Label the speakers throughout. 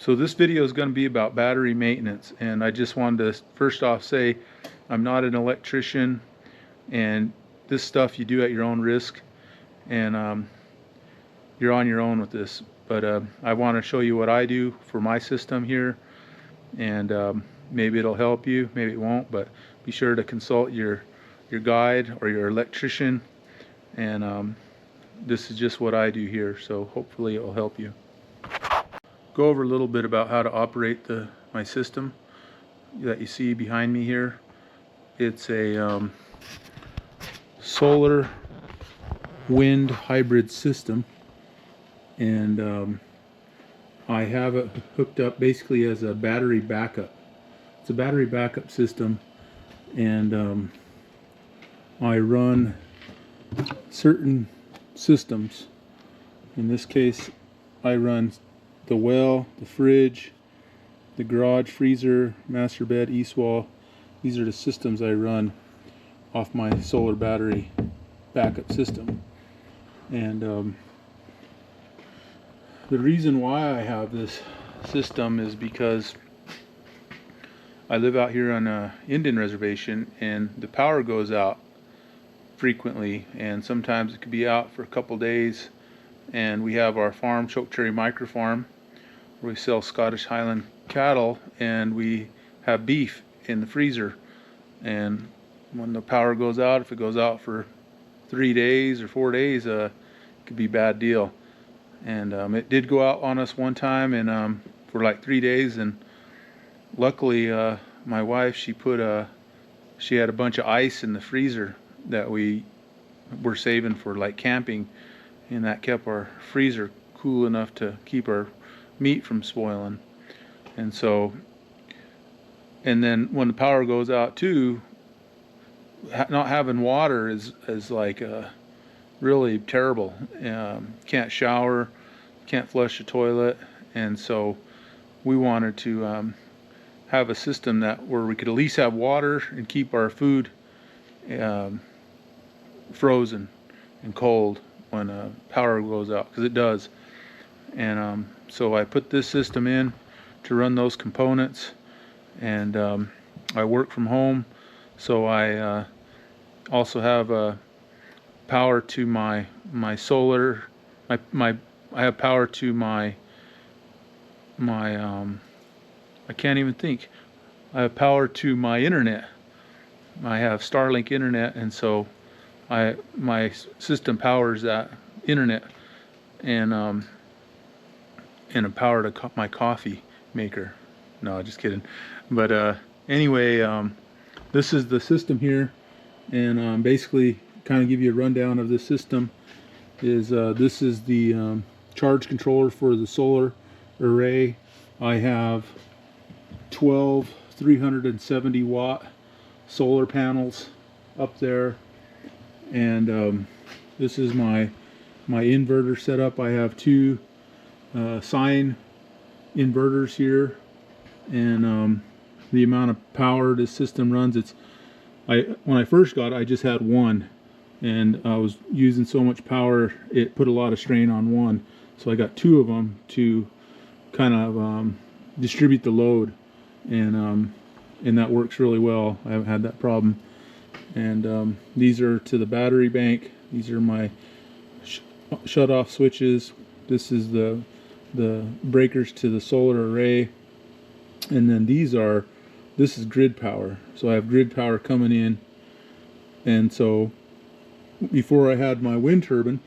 Speaker 1: So this video is going to be about battery maintenance, and I just wanted to first off say I'm not an electrician, and this stuff you do at your own risk, and you're on your own with this. But I want to show you what I do for my system here, and maybe it'll help you, maybe it won't, but be sure to consult your guide or your electrician, and this is just what I do here, so hopefully it will help you. Go over a little bit about how to operate my system that you see behind me here. It's a solar wind hybrid system, and I have it hooked up basically as a battery backup. It's a battery backup system, and I run certain systems. In this case, I run the well, the fridge, the garage freezer, master bed, east wall. These are the systems I run off my solar battery backup system. And the reason why I have this system is because I live out here on an Indian reservation, and the power goes out frequently, and sometimes it could be out for a couple days. And we have our farm, Chokecherry Micro Farm, where we sell Scottish Highland cattle, and we have beef in the freezer. And when the power goes out, if it goes out for 3 days or 4 days, it could be a bad deal. And it did go out on us one time, and for like 3 days, and luckily my wife, she had a bunch of ice in the freezer that we were saving for like camping, and that kept our freezer cool enough to keep our meat from spoiling. And so, and then when the power goes out too, not having water is like really terrible. Can't shower, can't flush the toilet, and so we wanted to have a system where we could at least have water and keep our food frozen and cold when power goes out, because it does. And so I put this system in to run those components, and I work from home, so I also have power to my solar. I have power to my I can't even think. I have power to my internet. I have Starlink internet, and so my system powers that internet, and a power to my coffee maker. No, just kidding. But anyway, this is the system here, and basically kind of give you a rundown of the system. This is the charge controller for the solar array. I have 12 370 watt solar panels up there, and this is my inverter setup. I have two sine inverters here, and the amount of power this system runs, when I first got it, I just had one, and I was using so much power it put a lot of strain on one, so I got two of them to kind of distribute the load, and that works really well. I haven't had that problem. And these are to the battery bank. These are my shut-off switches. This is the breakers to the solar array, and then this is grid power. So I have grid power coming in, and so before I had my wind turbine,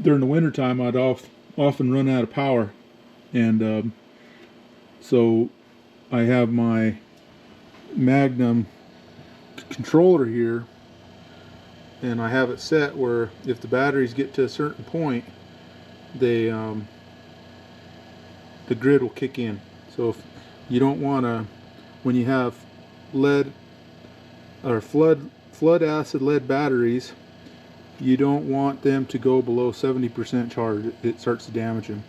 Speaker 1: during the winter time I'd often run out of power, and so I have my Magnum controller here, and I have it set where if the batteries get to a certain point, the grid will kick in. So if you don't want to, when you have lead or flood acid lead batteries, you don't want them to go below 70% charge. It starts to damage them.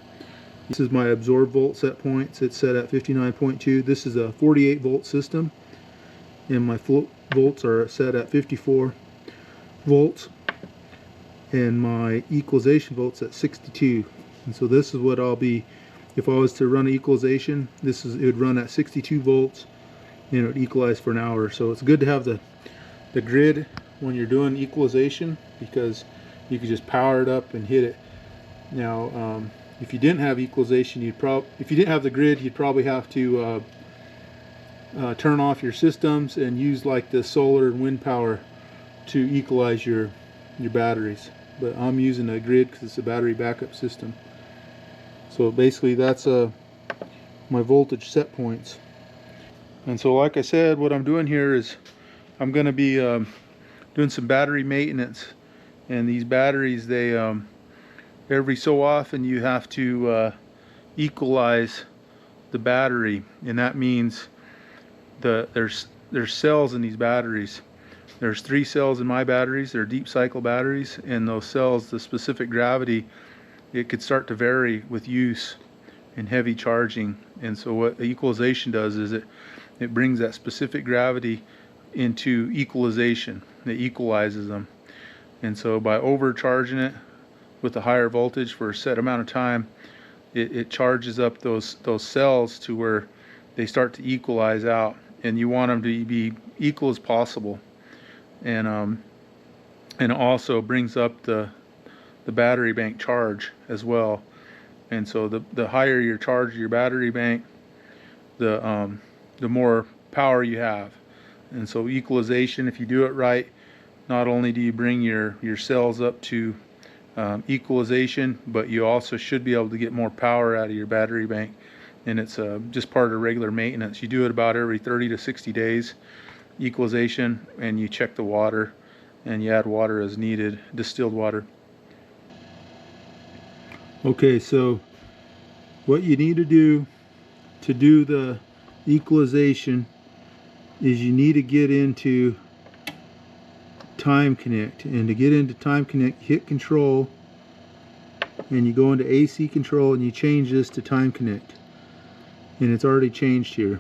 Speaker 1: This is my absorb volt set points. It's set at 59.2. This is a 48 volt system, and my float volts are set at 54 volts, and my equalization volts at 62. And so this is what I'll be if I was to run equalization, it would run at 62 volts and it would equalize for an hour. So it's good to have the grid when you're doing equalization, because you could just power it up and hit it. Now if you didn't have equalization, if you didn't have the grid, you'd probably have to turn off your systems and use like the solar and wind power to equalize your batteries. But I'm using a grid because it's a battery backup system. So basically that's my voltage set points. And so like I said, what I'm doing here is I'm going to be doing some battery maintenance. And these batteries, they every so often you have to equalize the battery, and that means there's cells in these batteries. There's 3 cells in my batteries. They're deep cycle batteries, and those cells, the specific gravity, it could start to vary with use and heavy charging. And so what the equalization does is it brings that specific gravity into equalization. It equalizes them. And so by overcharging it with a higher voltage for a set amount of time, it charges up those cells to where they start to equalize out, and you want them to be equal as possible. And it also brings up the battery bank charge as well. And so the higher your charge of your battery bank, the more power you have. And so equalization, if you do it right, not only do you bring your cells up to equalization, but you also should be able to get more power out of your battery bank. And it's just part of regular maintenance. You do it about every 30 to 60 days, equalization, and you check the water, and you add water as needed, distilled water. Okay, so what you need to do the equalization is you need to get into Time Connect. And to get into Time Connect, hit Control, and you go into AC Control, and you change this to Time Connect. And it's already changed here.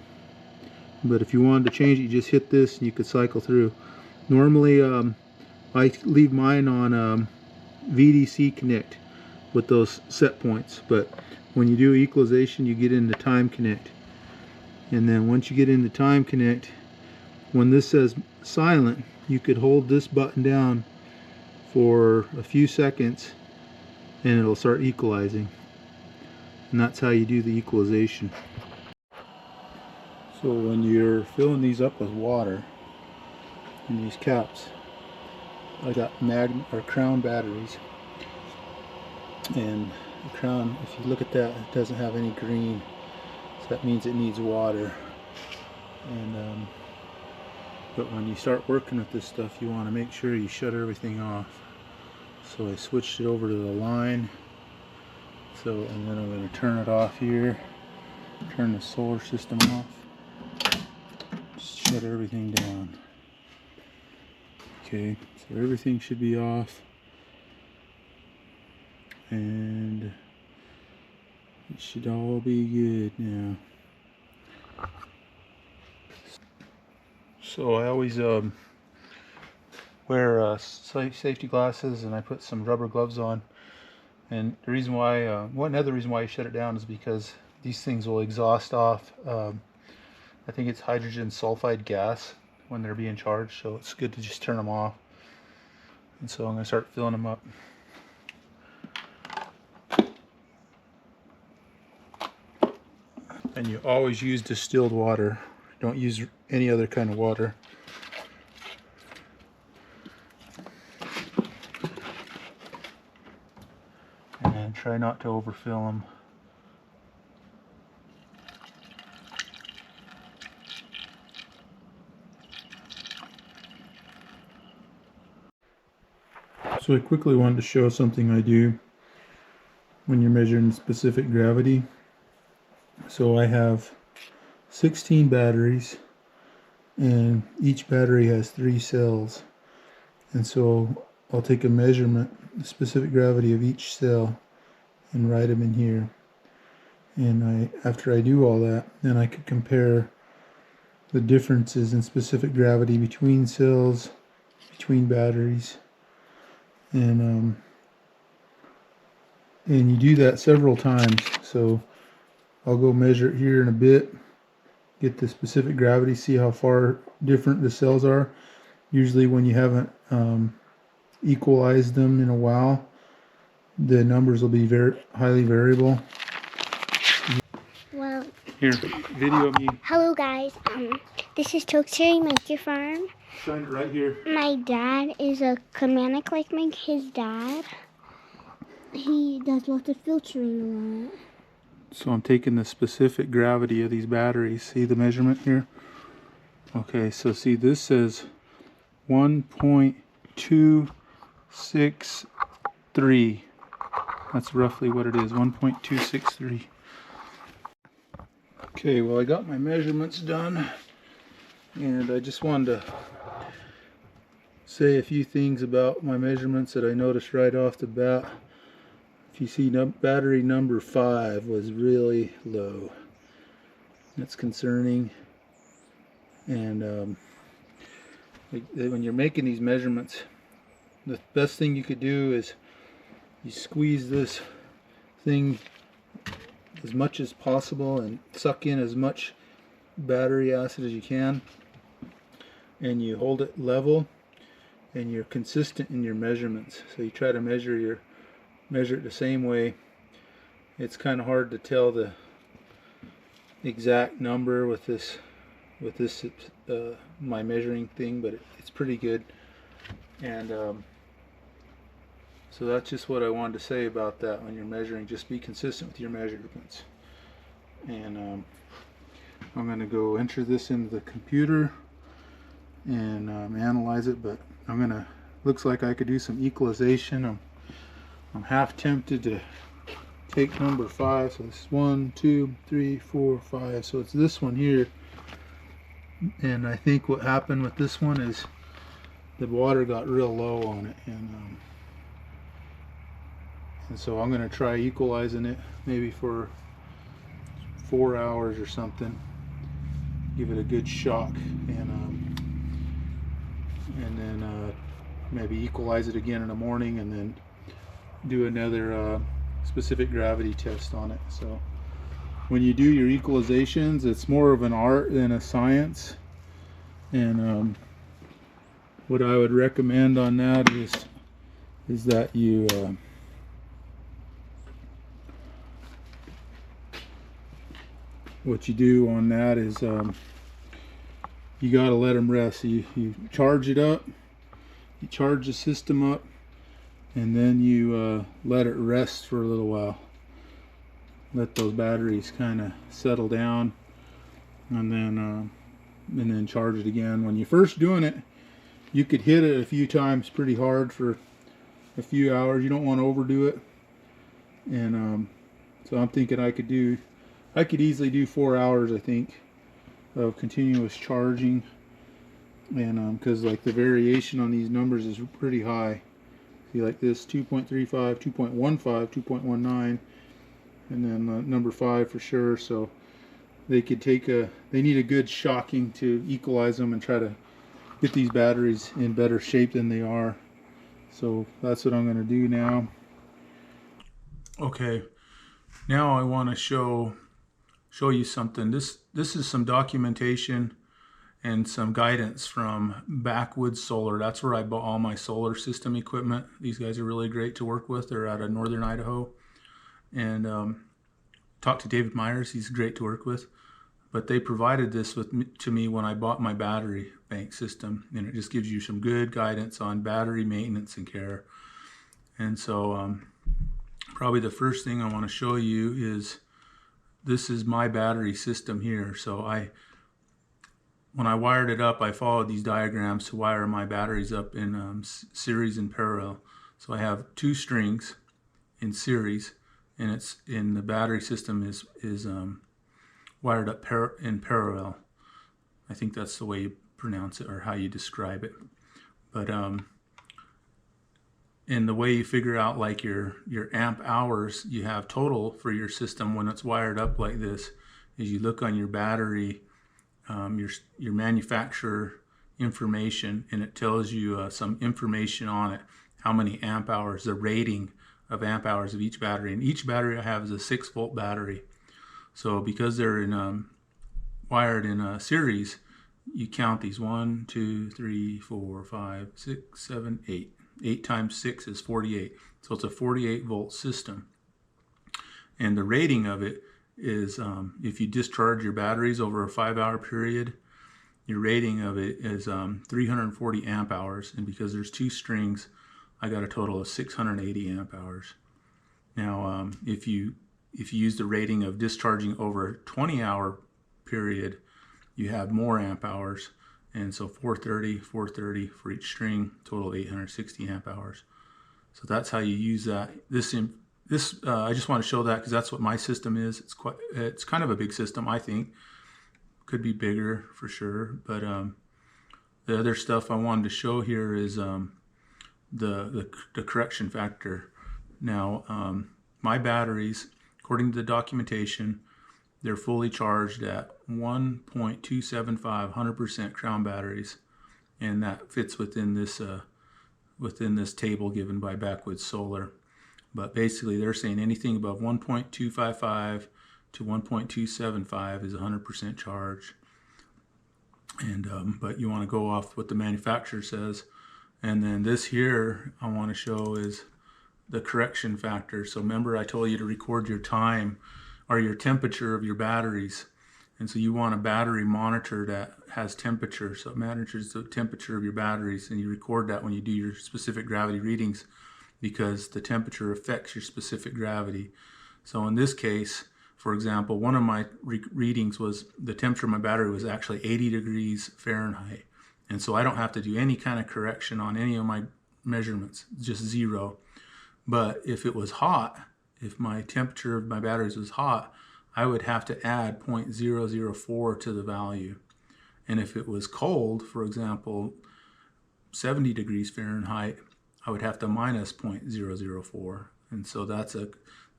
Speaker 1: But if you wanted to change it, you just hit this and you could cycle through. Normally I leave mine on VDC Connect with those set points, but when you do equalization, you get into Time Connect. And then once you get into Time Connect, when this says silent, you could hold this button down for a few seconds and it'll start equalizing. And that's how you do the equalization. So when you're filling these up with water in these caps, I got Magnum or Crown batteries, and the Crown, if you look at that, it doesn't have any green, so that means it needs water. And but when you start working with this stuff, you want to make sure you shut everything off. So I switched it over to the line. So, and then I'm going to turn it off here, turn the solar system off, just shut everything down. Okay, so everything should be off, and it should all be good now. So I always wear safety glasses, and I put some rubber gloves on. And the reason why, one other reason why you shut it down is because these things will exhaust off, I think it's hydrogen sulfide gas when they're being charged, so it's good to just turn them off. And so I'm going to start filling them up. And you always use distilled water. Don't use any other kind of water. And try not to overfill them. So I quickly wanted to show something I do when you're measuring specific gravity. So I have 16 batteries, and each battery has 3 cells. And so I'll take a measurement, the specific gravity of each cell, and write them in here. And after I do all that, then I could compare the differences in specific gravity between cells, between batteries, and you do that several times. So I'll go measure it here in a bit, get the specific gravity, see how far different the cells are. Usually when you haven't equalized them in a while, the numbers will be very highly variable.
Speaker 2: Well,
Speaker 1: here, video me.
Speaker 2: Hello guys, this is Tokeseri Monkey Farm.
Speaker 1: Shine it right here.
Speaker 2: My dad is a mechanic like his dad. He does lots of filtering a lot.
Speaker 1: So I'm taking the specific gravity of these batteries. See the measurement here? Okay, so see this says 1.263. That's roughly what it is, 1.263. Okay, well I got my measurements done, and I just wanted to say a few things about my measurements that I noticed right off the bat. If you see battery number 5 was really low. That's concerning. And when you're making these measurements, the best thing you could do is you squeeze this thing as much as possible and suck in as much battery acid as you can, and you hold it level, and you're consistent in your measurements. So you try to measure it the same way. It's kind of hard to tell the exact number with this my measuring thing, but it's pretty good. And so that's just what I wanted to say about that. When you're measuring, just be consistent with your measurements. And I'm going to go enter this into the computer and analyze it, but looks like I could do some equalization. I'm half tempted to take number 5, so this is 1, 2, 3, 4, 5, so it's this one here. And I think what happened with this one is the water got real low on it, and so I'm going to try equalizing it maybe for 4 hours or something, give it a good shock, and then maybe equalize it again in the morning, and then do another specific gravity test on it. So when you do your equalizations, it's more of an art than a science, and what I would recommend on that is that you what you do on that is you got to let them rest. You charge it up, you charge the system up, and then you let it rest for a little while. Let those batteries kind of settle down, and then charge it again. When you're first doing it, you could hit it a few times pretty hard for a few hours. You don't want to overdo it, and so I'm thinking I could easily do 4 hours, I think, of continuous charging, and because like the variation on these numbers is pretty high. See, like this 2.35, 2.15, 2.19, and then number 5 for sure. So they need a good shocking to equalize them and try to get these batteries in better shape than they are. So that's what I'm going to do now. Okay, now I want to show you something. This is some documentation and some guidance from Backwoods Solar. That's where I bought all my solar system equipment. These guys are really great to work with. They're out of northern Idaho. And talked to David Myers. He's great to work with. But they provided this to me when I bought my battery bank system, and it just gives you some good guidance on battery maintenance and care. And so probably the first thing I want to show you is this is my battery system here. So when I wired it up, I followed these diagrams to wire my batteries up in series and parallel. So I have 2 strings in series, and it's in the battery system is wired up in parallel. I think that's the way you pronounce it, or how you describe it. But and the way you figure out like your amp hours you have total for your system when it's wired up like this is you look on your battery, your manufacturer information, and it tells you some information on it, how many amp hours, the rating of amp hours of each battery. And each battery I have is a 6-volt battery. So because they're wired in a series, you count these 1, 2, 3, 4, 5, 6, 7, 8. 8 times 6 is 48. So it's a 48 volt system. And the rating of it is if you discharge your batteries over a 5-hour period, your rating of it is 340 amp hours. And because there's 2 strings, I got a total of 680 amp hours. Now, if you use the rating of discharging over a 20-hour period, you have more amp hours. And so 430, 430 for each string, total 860 amp hours. So that's how you use that. I just want to show that because that's what my system is. It's kind of a big system, I think. Could be bigger for sure, but the other stuff I wanted to show here is the correction factor. Now, my batteries, according to the documentation, they're fully charged at 1.275 100% crown batteries, and that fits within this table given by Backwoods Solar. But basically, they're saying anything above 1.255 to 1.275 is 100% charge. And but you want to go off what the manufacturer says. And then this here I want to show is the correction factor. So remember I told you to record your time or your temperature of your batteries. And so you want a battery monitor that has temperature. So it monitors the temperature of your batteries, and you record that when you do your specific gravity readings, because the temperature affects your specific gravity. So in this case, for example, one of my readings was the temperature of my battery was actually 80 degrees Fahrenheit. And so I don't have to do any kind of correction on any of my measurements, just 0. But if it was hot, if my temperature of my batteries was hot, I would have to add 0.004 to the value. And if it was cold, for example, 70 degrees Fahrenheit, I would have to minus 0.004. And so that's the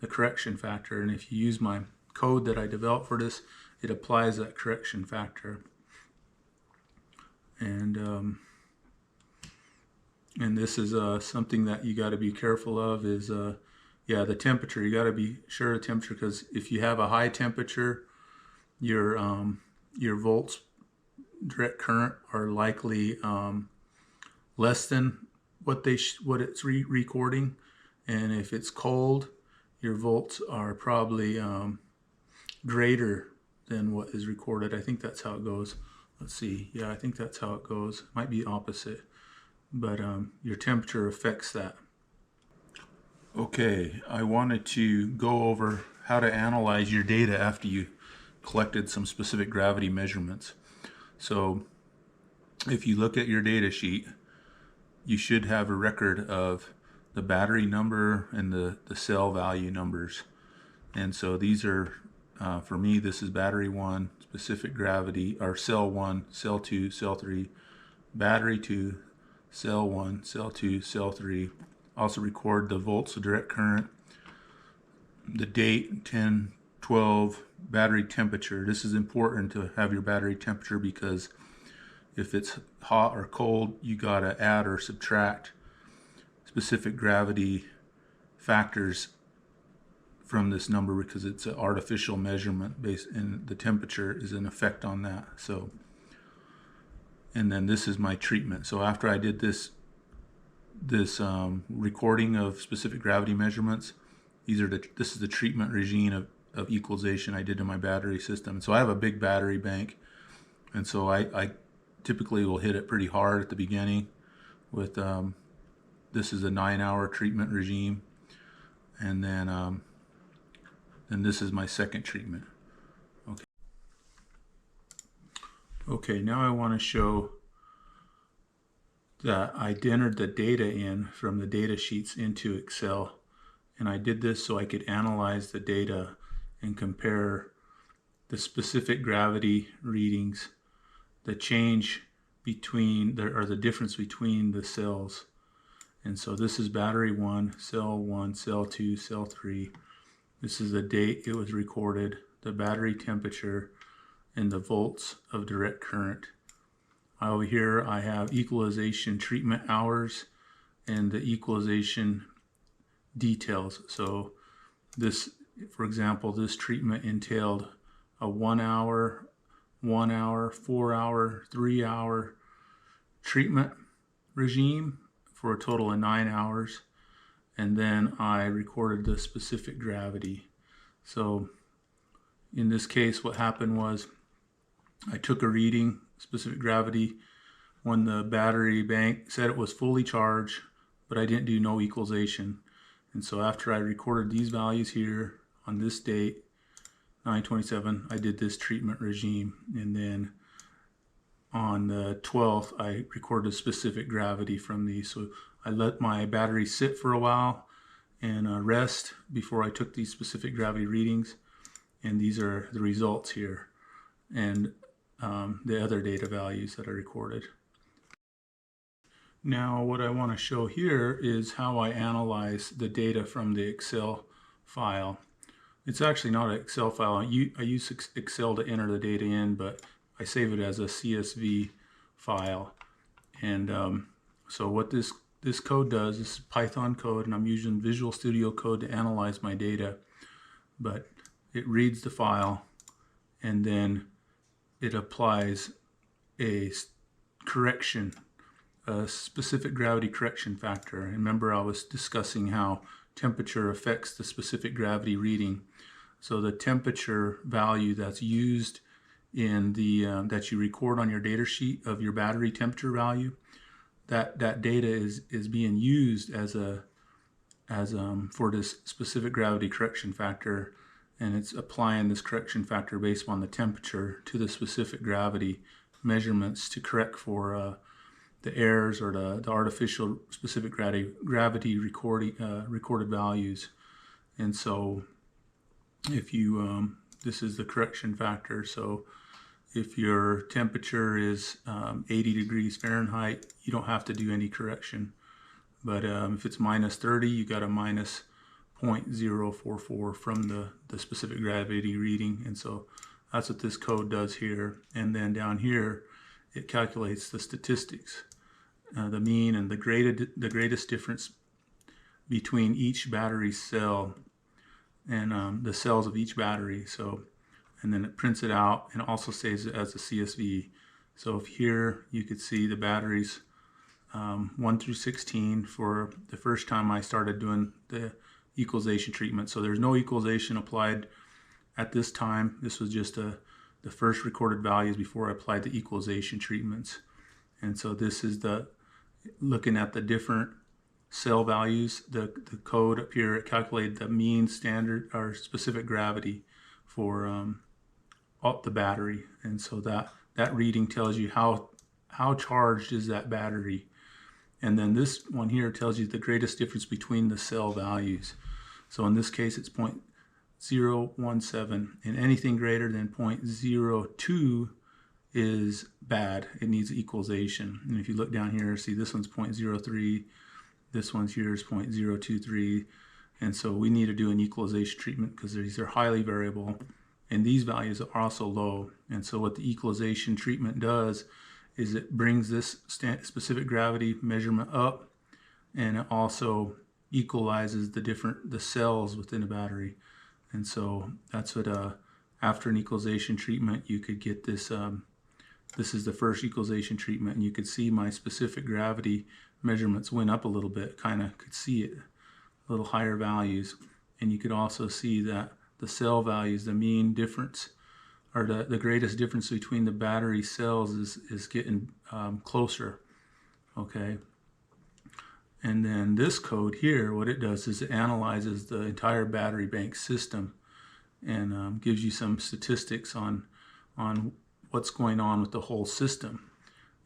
Speaker 1: correction factor. And if you use my code that I developed for this, it applies that correction factor. And this is something that you got to be careful of is the temperature. You got to be sure of the temperature, because if you have a high temperature, your volts direct current are likely less than what it's recording, and if it's cold, your volts are probably greater than what is recorded. I think that's how it goes. Let's see. Yeah, I think that's how it goes. Might be opposite, but your temperature affects that. Okay, I wanted to go over how to analyze your data after you collected some specific gravity measurements. So if you look at your data sheet, you should have a record of the battery number and the cell value numbers. And so these are, for me, this is battery 1, specific gravity, or cell 1, cell 2, cell 3, battery 2, cell 1, cell 2, cell 3. Also record the volts of direct current, the date, 10, 12, battery temperature. This is important to have your battery temperature, because if it's hot or cold, you gotta add or subtract specific gravity factors from this number, because it's an artificial measurement based, and the temperature is an effect on that. So, and then this is my treatment. So after I did this recording of specific gravity measurements, this is the treatment regime of equalization I did to my battery system. So I have a big battery bank, and so I typically will hit it pretty hard at the beginning with this is a 9-hour treatment regime, and then this is my second treatment. Okay, now I want to show that I entered the data in from the data sheets into Excel, and I did this so I could analyze the data and compare the specific gravity readings, the change between the difference between the cells. And so this is battery 1, cell 2, cell 3. This is the date it was recorded, the battery temperature, and the volts of direct current. Over here I have equalization treatment hours and the equalization details. So this For example, this treatment entailed a 1 hour, 1 hour, 4 hour, 3 hour treatment regime for a total of 9 hours. And then I recorded the specific gravity. So in this case, what happened was I took a reading, specific gravity, when the battery bank said it was fully charged, but I didn't do no equalization. And so after I recorded these values here on this date, 9/27, I did this treatment regime. And then on the 12th, I recorded specific gravity from these. So I let my battery sit for a while and rest before I took these specific gravity readings. And these are the results here, and the other data values that I recorded. Now what I want to show here is how I analyze the data from the Excel file. It's actually not an Excel file. I use Excel to enter the data in, but I save it as a CSV file. And so what this code does, this is Python code, and I'm using Visual Studio Code to analyze my data. But it reads the file, and then it applies a correction, a specific gravity correction factor. And remember, I was discussing how temperature affects the specific gravity reading. So the temperature value that's used in the that you record on your data sheet of your battery temperature value, that data is being used as for this specific gravity correction factor, and it's applying this correction factor based on the temperature to the specific gravity measurements to correct for the errors or the artificial specific gravity recorded values. And so if you this is the correction factor. So if your temperature is 80 degrees Fahrenheit, you don't have to do any correction. But if it's minus 30, you got a minus 0.044 from the specific gravity reading. And so that's what this code does here. And then down here, it calculates the statistics, the mean and the greatest difference between each battery cell and the cells of each battery. So, and then it prints it out and also saves it as a CSV. So if here you could see the batteries 1 through 16 for the first time I started doing the equalization treatment. So there's no equalization applied at this time. This was just the first recorded values before I applied the equalization treatments. And so this is looking at the different cell values. The code up here, it calculated the mean, standard, or specific gravity for the battery. And so that reading tells you how charged is that battery. And then this one here tells you the greatest difference between the cell values. So in this case, it's 0.017, and anything greater than 0.02 is bad. It needs equalization. And if you look down here, see this one's 0.03, this one's here is 0.023. And so we need to do an equalization treatment because these are highly variable, and these values are also low. And so what the equalization treatment does is it brings this specific gravity measurement up, and it also equalizes the cells within the battery. And so that's what after an equalization treatment you could get this. This is the first equalization treatment, and you could see my specific gravity measurements went up a little bit. Kind of could see it, a little higher values. And you could also see that the cell values, the mean difference, or the greatest difference between the battery cells is getting closer. Okay. And then this code here, what it does is it analyzes the entire battery bank system and gives you some statistics on what's going on with the whole system.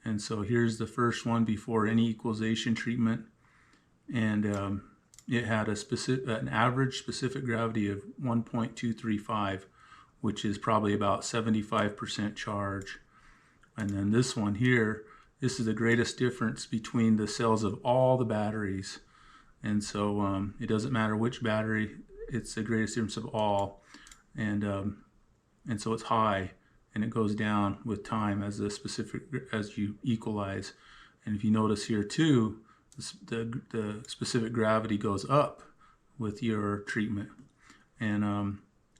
Speaker 1: And so here's the first one before any equalization treatment, and it had an average specific gravity of 1.235, which is probably about 75% charge. And then this one here, this is the greatest difference between the cells of all the batteries. And so it doesn't matter which battery, it's the greatest difference of all. And so it's high, and it goes down with time as you equalize. And if you notice here too, the specific gravity goes up with your treatment. and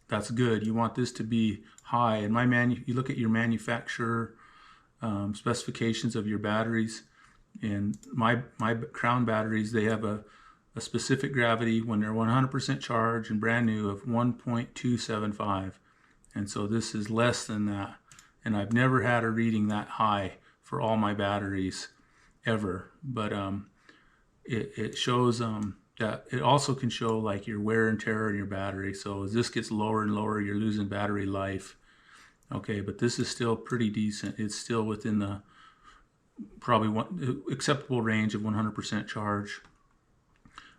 Speaker 1: that's good. You want this to be high. And you look at your manufacturer specifications of your batteries, and my Crown batteries, they have a specific gravity when they're 100% charged and brand new of 1.275, and so this is less than that. And I've never had a reading that high for all my batteries ever, but it shows that it also can show like your wear and tear in your battery. So as this gets lower and lower, you're losing battery life. Okay, but this is still pretty decent. It's still within the probably acceptable range of 100% charge.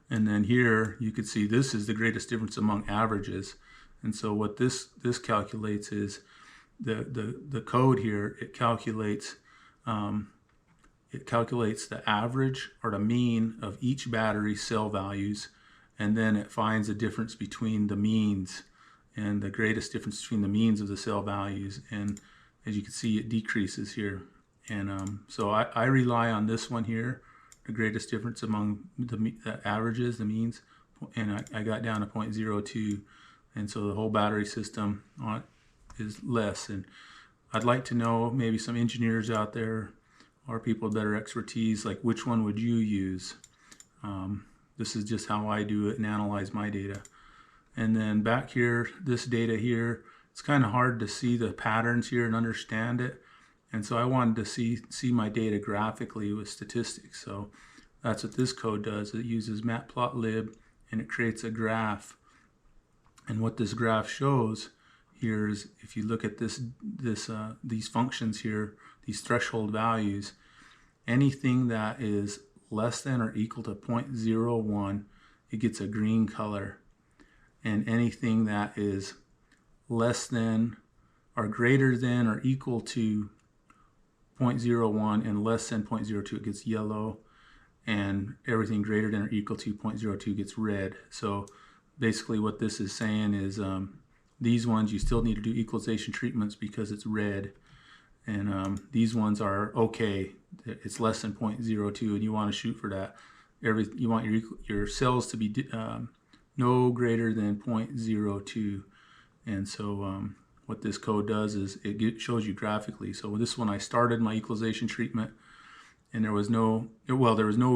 Speaker 1: And then here you can see this is the greatest difference among averages. And so what this calculates is the code here. It calculates the average or the mean of each battery cell values, and then it finds the difference between the means and the greatest difference between the means of the cell values. And as you can see, it decreases here. And so I rely on this one here, the greatest difference among the averages, the means, and I got down to 0.02. And so the whole battery system is less. And I'd like to know, maybe some engineers out there or people with better expertise, like which one would you use? This is just how I do it and analyze my data. And then back here, this data here, it's kind of hard to see the patterns here and understand it. And so I wanted to see my data graphically with statistics. So that's what this code does. It uses matplotlib and it creates a graph. And what this graph shows here is, if you look at these functions here, these threshold values, anything that is less than or equal to 0.01, it gets a green color. And anything that is less than or greater than or equal to 0.01 and less than 0.02, it gets yellow. And everything greater than or equal to 0.02 gets red. So basically what this is saying is these ones you still need to do equalization treatments because it's red. And these ones are okay. It's less than 0.02, and you want to shoot for that. You want your cells to be no greater than 0.02. And so what this code does is it shows you graphically. So with this one, I started my equalization treatment, and there was no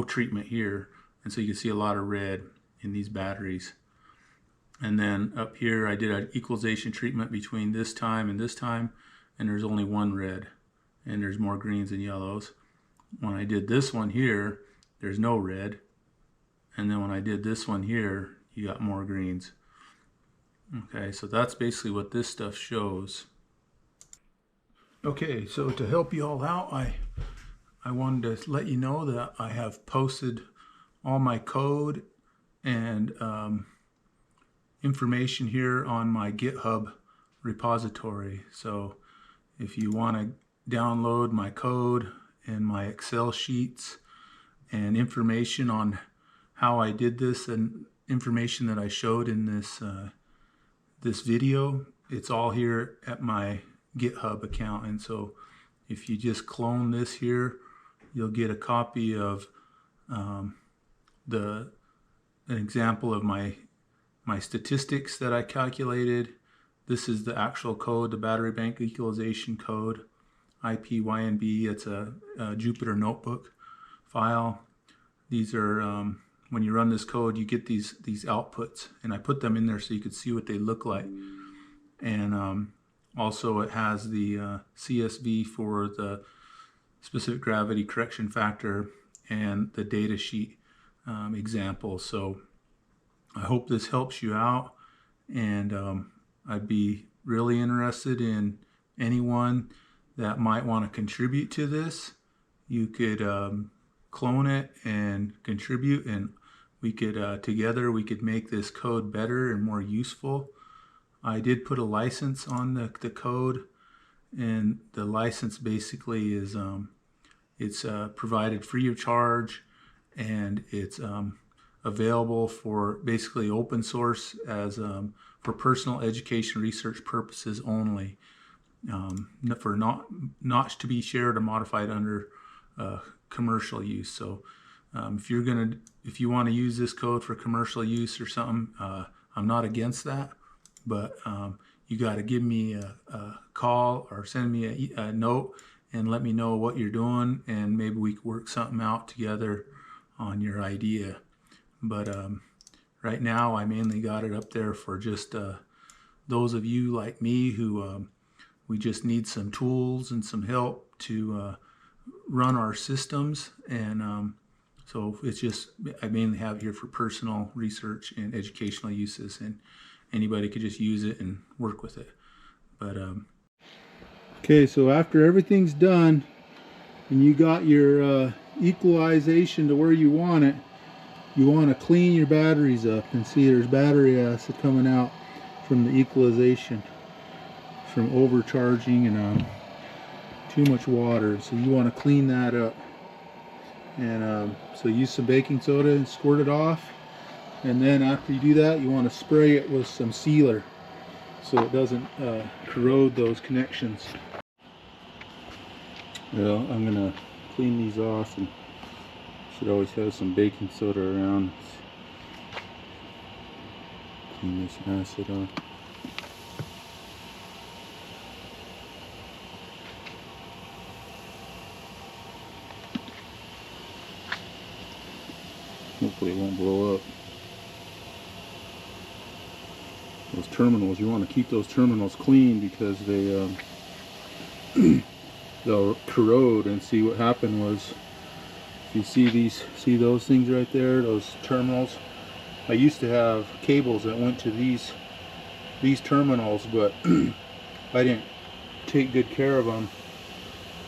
Speaker 1: treatment here. And so you can see a lot of red in these batteries. And then up here, I did an equalization treatment between this time, and there's only one red, and there's more greens and yellows. When I did this one here, there's no red. And then when I did this one here, you got more greens. Okay, so that's basically what this stuff shows. Okay, so to help you all out, I wanted to let you know that I have posted all my code and information here on my GitHub repository. So if you want to download my code and my Excel sheets and information on how I did this and information that I showed in this video, it's all here at my GitHub account. And so if you just clone this here, you'll get a copy of an example of my statistics that I calculated. This is the actual code, the battery bank equalization code, IPYNB. It's a Jupyter notebook file. These are, when you run this code, you get these outputs, and I put them in there so you could see what they look like. And also it has the CSV for the specific gravity correction factor and the data sheet example. So I hope this helps you out, and I'd be really interested in anyone that might want to contribute to this. You could clone it and contribute, and we could together we could make this code better and more useful. I did put a license on the code, and the license basically is it's provided free of charge, and it's available for basically open source as for personal education research purposes only, for not to be shared or modified under commercial use. So if you want to use this code for commercial use or something, I'm not against that, but you got to give me a call or send me a note and let me know what you're doing, and maybe we could work something out together on your idea. But right now I mainly got it up there for just those of you like me who we just need some tools and some help to run our systems. And so it's just, I mainly have it here for personal research and educational uses, and anybody could just use it and work with it. But okay, so after everything's done and you got your equalization to where you want it, you want to clean your batteries up. And see, there's battery acid coming out from the equalization from overcharging and too much water. So you want to clean that up. And so use some baking soda and squirt it off. And then after you do that, you want to spray it with some sealer so it doesn't corrode those connections. Well, I'm gonna clean these off, and should always have some baking soda around. Clean this acid off. Hopefully it won't blow up. Those terminals, you want to keep those terminals clean because they they'll corrode. And see, what happened was, if you see those things right there, those terminals, I used to have cables that went to these terminals, but I didn't take good care of them,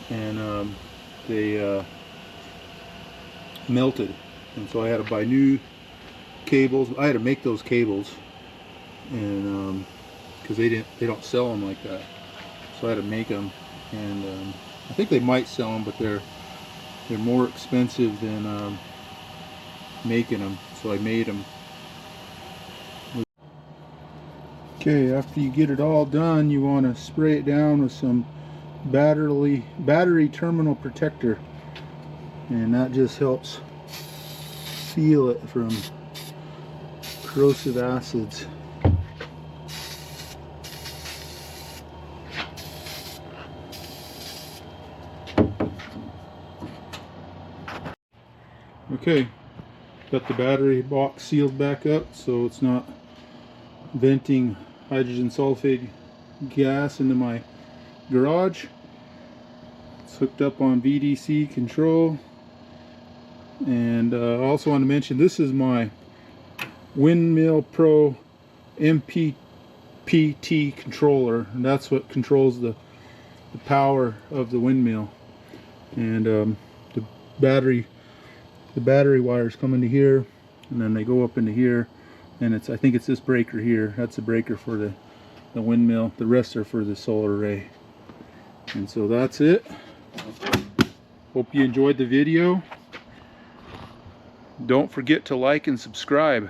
Speaker 1: and they melted. And so I had to buy new cables. I had to make those cables, and because they don't sell them like that, so I had to make them. And I think they might sell them, but they're more expensive than making them. So I made them. Okay, after you get it all done, you want to spray it down with some battery terminal protector, and that just helps seal it from corrosive acids. Okay, got the battery box sealed back up so it's not venting hydrogen sulfide gas into my garage. It's hooked up on VDC control. And I also want to mention, this is my Windmill Pro MPPT controller, and that's what controls the power of the windmill. And the battery wires come into here, and then they go up into here, and I think it's this breaker here. That's the breaker for the windmill. The rest are for the solar array. And so that's it. Hope you enjoyed the video. Don't forget to like and subscribe.